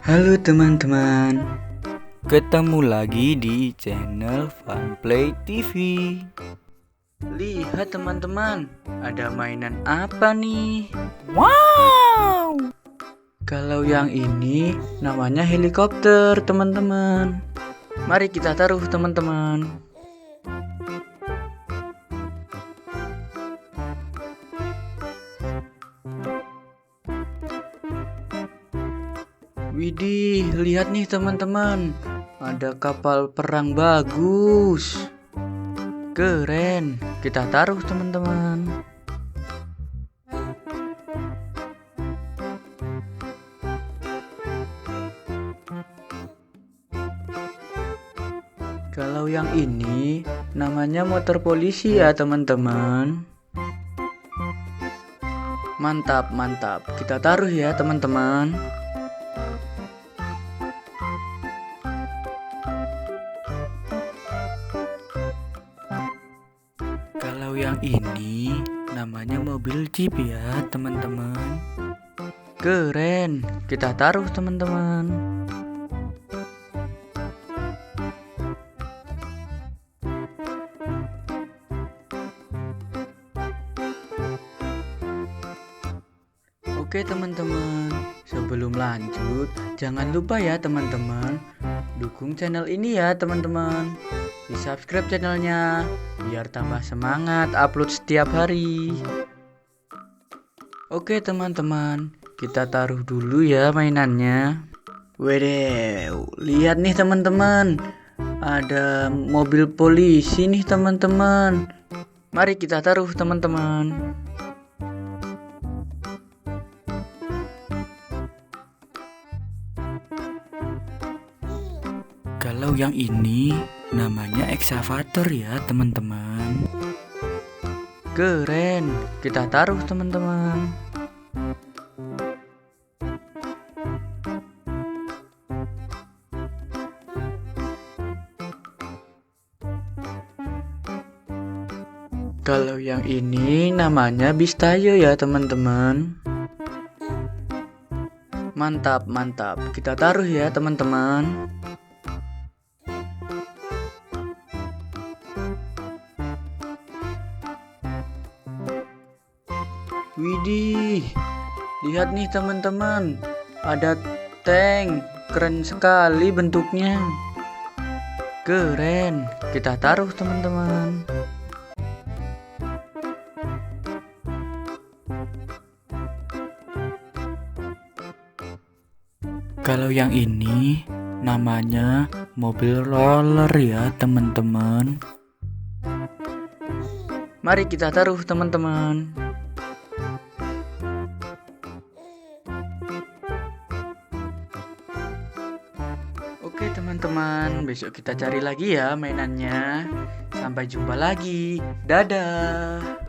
Halo teman-teman, Ketemu lagi di channel Funplay TV. lihat teman-teman, ada mainan apa nih? Wow! Kalau yang ini namanya helikopter teman-teman. Mari kita taruh teman-teman. Widih, lihat nih teman-teman, ada kapal perang bagus. Keren, kita taruh teman-teman. Kalau yang ini namanya motor polisi ya teman-teman. Mantap, mantap. Kita taruh ya teman-teman. Kalau yang ini namanya mobil jeep ya teman-teman. Keren. Kita taruh teman-teman. Oke teman-teman, sebelum lanjut, jangan lupa ya teman-teman, dukung channel ini ya teman-teman. Di subscribe channelnya, biar tambah semangat upload setiap hari. Oke teman-teman, kita taruh dulu ya mainannya. Wedew, lihat nih teman-teman, ada mobil polisi nih teman-teman. Mari kita taruh teman-teman. Kalau yang ini namanya ekskavator ya teman-teman. Keren, kita taruh teman-teman. Kalau yang ini namanya bis tayo ya teman-teman. Mantap, mantap. Kita taruh ya teman-teman. Widih, lihat nih teman-teman, ada tank, keren sekali bentuknya. Keren, kita taruh teman-teman. Kalau yang ini namanya mobil roller ya teman-teman. Mari kita taruh teman-teman. Oke teman-teman, besok kita cari lagi ya mainannya. Sampai jumpa lagi. Dadah.